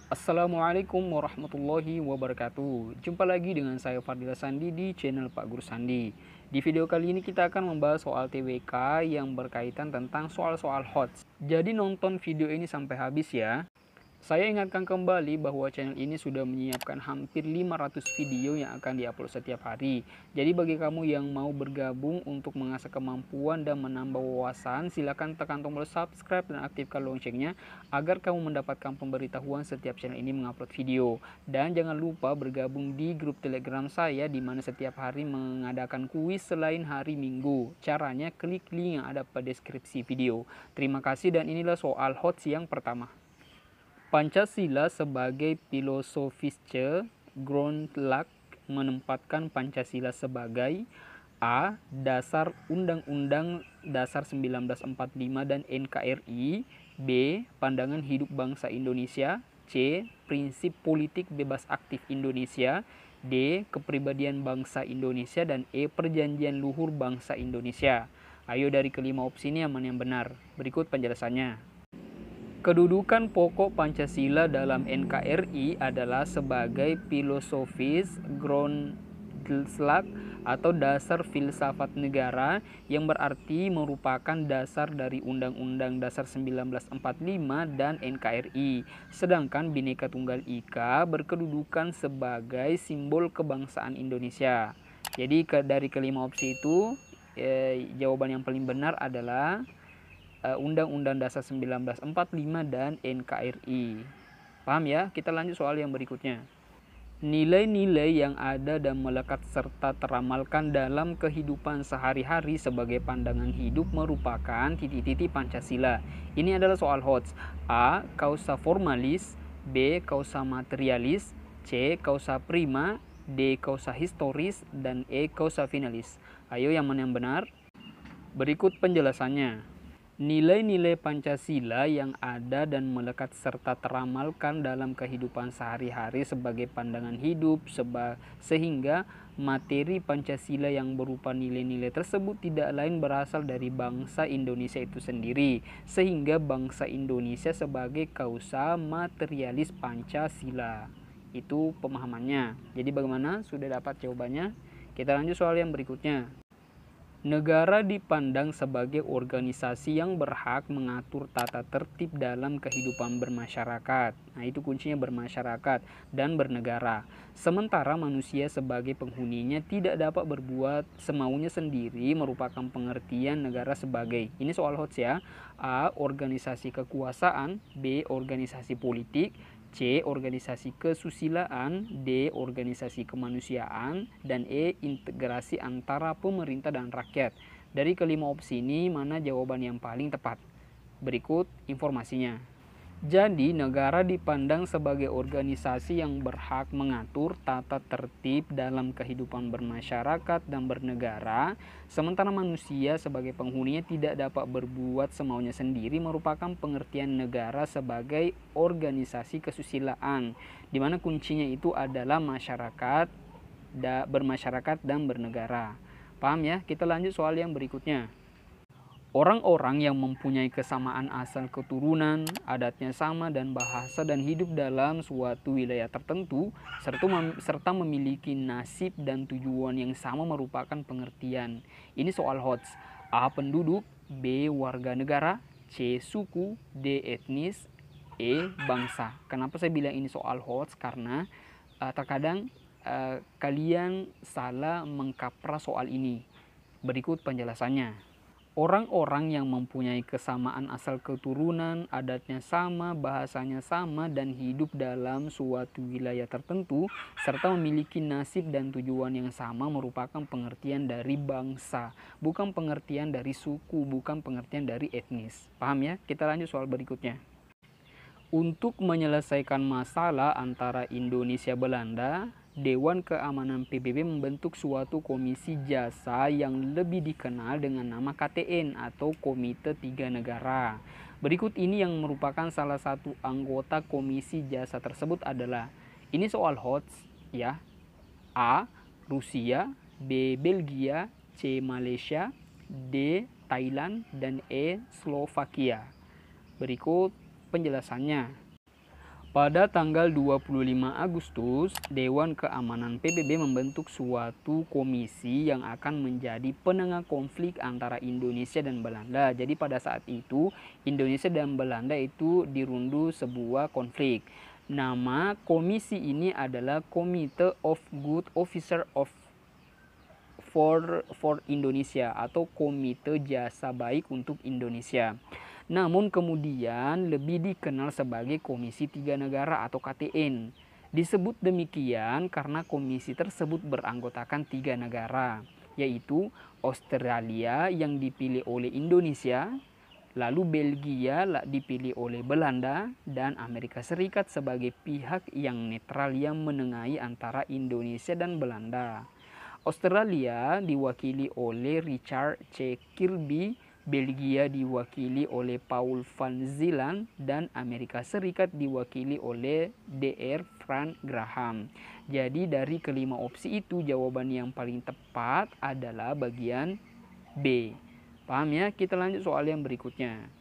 Assalamualaikum warahmatullahi wabarakatuh. Jumpa lagi dengan saya Fadila Sandi di channel Pak Guru Sandi. Di video kali ini kita akan membahas soal TWK yang berkaitan tentang soal-soal HOTS. Jadi nonton video ini sampai habis ya. Saya ingatkan kembali bahwa channel ini sudah menyiapkan hampir 500 video yang akan diupload setiap hari. Jadi bagi kamu yang mau bergabung untuk mengasah kemampuan dan menambah wawasan, silakan tekan tombol subscribe dan aktifkan loncengnya agar kamu mendapatkan pemberitahuan setiap channel ini mengupload video. Dan jangan lupa bergabung di grup Telegram saya di mana setiap hari mengadakan kuis selain hari Minggu. Caranya klik link yang ada pada deskripsi video. Terima kasih dan inilah soal HOTS yang pertama. Pancasila sebagai filosofische Grundlage menempatkan Pancasila sebagai A. Dasar Undang-Undang Dasar 1945 dan NKRI. B. Pandangan hidup bangsa Indonesia. C. Prinsip politik bebas aktif Indonesia. D. Kepribadian bangsa Indonesia. Dan E. Perjanjian luhur bangsa Indonesia. Ayo dari kelima opsi ini yang mana yang benar? Berikut penjelasannya. Kedudukan pokok Pancasila dalam NKRI adalah sebagai filosofis Grundlage atau dasar filsafat negara yang berarti merupakan dasar dari Undang-Undang Dasar 1945 dan NKRI. Sedangkan Bhinneka Tunggal Ika berkedudukan sebagai simbol kebangsaan Indonesia. Jadi dari kelima opsi itu jawaban yang paling benar adalah Undang-Undang Dasar 1945 dan NKRI. Paham ya? Kita lanjut soal yang berikutnya. Nilai-nilai yang ada dan melekat serta teramalkan dalam kehidupan sehari-hari sebagai pandangan hidup merupakan titik-titik Pancasila. Ini adalah soal HOTS. A. Causa formalis. B. Causa materialis. C. Causa prima. D. Causa historis. Dan E. Causa finalis. Ayo yang mana yang benar? Berikut penjelasannya. Nilai-nilai Pancasila yang ada dan melekat serta teramalkan dalam kehidupan sehari-hari sebagai pandangan hidup sehingga materi Pancasila yang berupa nilai-nilai tersebut tidak lain berasal dari bangsa Indonesia itu sendiri, sehingga bangsa Indonesia sebagai kausa materialis Pancasila. Itu pemahamannya. Jadi bagaimana? Sudah dapat jawabannya? Kita lanjut soal yang berikutnya. Negara dipandang sebagai organisasi yang berhak mengatur tata tertib dalam kehidupan bermasyarakat. Nah, itu kuncinya bermasyarakat dan bernegara. Sementara manusia sebagai penghuninya tidak dapat berbuat semaunya sendiri merupakan pengertian negara sebagai. Ini soal HOTS ya. A. Organisasi kekuasaan. B. Organisasi politik. C. Organisasi kesusilaan. D. Organisasi kemanusiaan. Dan E. Integrasi antara pemerintah dan rakyat. Dari kelima opsi ini, mana jawaban yang paling tepat? Berikut informasinya. Jadi, negara dipandang sebagai organisasi yang berhak mengatur tata tertib dalam kehidupan bermasyarakat dan bernegara, sementara manusia sebagai penghuninya tidak dapat berbuat semaunya sendiri merupakan pengertian negara sebagai organisasi kesusilaan, di mana kuncinya itu adalah masyarakat, bermasyarakat dan bernegara. Paham ya? Kita lanjut soal yang berikutnya. Orang-orang yang mempunyai kesamaan asal keturunan, adatnya sama dan bahasa dan hidup dalam suatu wilayah tertentu, serta memiliki nasib dan tujuan yang sama merupakan pengertian. Ini soal HOTS. A. Penduduk. B. Warga negara. C. Suku. D. Etnis. E. Bangsa. Kenapa saya bilang ini soal HOTS? Karena terkadang kalian salah mengkaprah soal ini. Berikut penjelasannya. Orang-orang yang mempunyai kesamaan asal keturunan, adatnya sama, bahasanya sama, dan hidup dalam suatu wilayah tertentu, serta memiliki nasib dan tujuan yang sama merupakan pengertian dari bangsa, bukan pengertian dari suku, bukan pengertian dari etnis. Paham ya? Kita lanjut soal berikutnya. Untuk menyelesaikan masalah antara Indonesia Belanda, Dewan Keamanan PBB membentuk suatu komisi jasa yang lebih dikenal dengan nama KTN atau Komite Tiga Negara. Berikut ini yang merupakan salah satu anggota komisi jasa tersebut adalah, ini soal HOTS ya. A. Rusia. B. Belgia. C. Malaysia. D. Thailand. Dan E. Slovakia. Berikut penjelasannya. Pada tanggal 25 Agustus, Dewan Keamanan PBB membentuk suatu komisi yang akan menjadi penengah konflik antara Indonesia dan Belanda. Jadi pada saat itu, Indonesia dan Belanda itu dirunduh sebuah konflik. Nama komisi ini adalah Committee of Good Officer for Indonesia atau Komite Jasa Baik untuk Indonesia. Namun kemudian lebih dikenal sebagai Komisi Tiga Negara atau KTN. Disebut demikian karena komisi tersebut beranggotakan 3 negara, yaitu Australia yang dipilih oleh Indonesia, lalu Belgia dipilih oleh Belanda, dan Amerika Serikat sebagai pihak yang netral yang menengahi antara Indonesia dan Belanda. Australia diwakili oleh Richard C. Kirby, Belgia diwakili oleh Paul van Zeeland, dan Amerika Serikat diwakili oleh Dr. Frank Graham. Jadi dari kelima opsi itu jawaban yang paling tepat adalah bagian B. Paham ya? Kita lanjut soal yang berikutnya.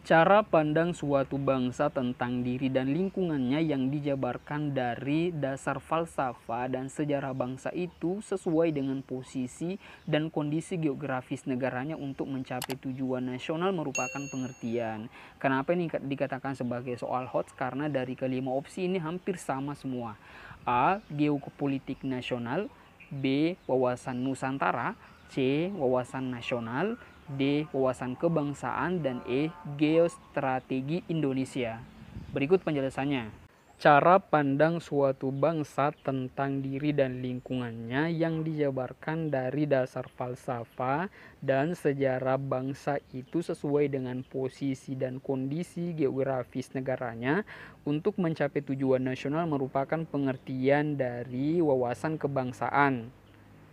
Cara pandang suatu bangsa tentang diri dan lingkungannya yang dijabarkan dari dasar falsafah dan sejarah bangsa itu sesuai dengan posisi dan kondisi geografis negaranya untuk mencapai tujuan nasional merupakan pengertian. Kenapa ini dikatakan sebagai soal HOTS? Karena dari kelima opsi ini hampir sama semua. A. Geopolitik nasional, B. Wawasan Nusantara, C. Wawasan nasional, D. Wawasan kebangsaan, dan E. Geostrategi Indonesia. Berikut penjelasannya. Cara pandang suatu bangsa tentang diri dan lingkungannya yang dijabarkan dari dasar falsafah dan sejarah bangsa itu sesuai dengan posisi dan kondisi geografis negaranya untuk mencapai tujuan nasional merupakan pengertian dari wawasan kebangsaan.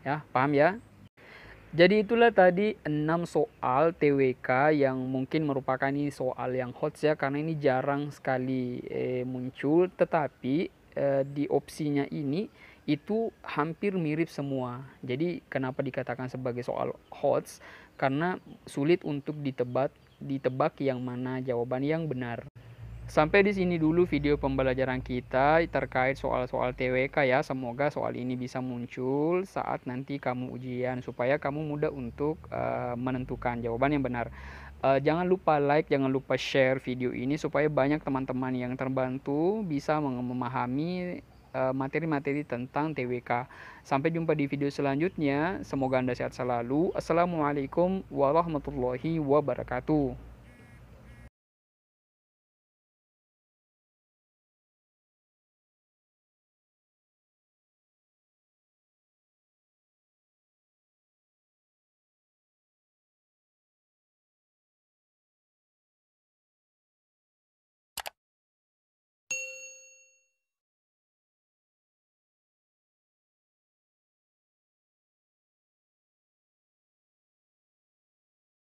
Ya, paham ya? Jadi itulah tadi 6 soal TWK yang mungkin merupakan ini soal yang hot ya, karena ini jarang sekali muncul, tetapi di opsinya ini itu hampir mirip semua. Jadi kenapa dikatakan sebagai soal hot? Karena sulit untuk ditebak yang mana jawaban yang benar. Sampai di sini dulu video pembelajaran kita terkait soal-soal TWK ya. Semoga soal ini bisa muncul saat nanti kamu ujian supaya kamu mudah untuk menentukan jawaban yang benar. Jangan lupa like, jangan lupa share video ini supaya banyak teman-teman yang terbantu bisa memahami materi-materi tentang TWK. Sampai jumpa di video selanjutnya. Semoga Anda sehat selalu. Assalamualaikum warahmatullahi wabarakatuh.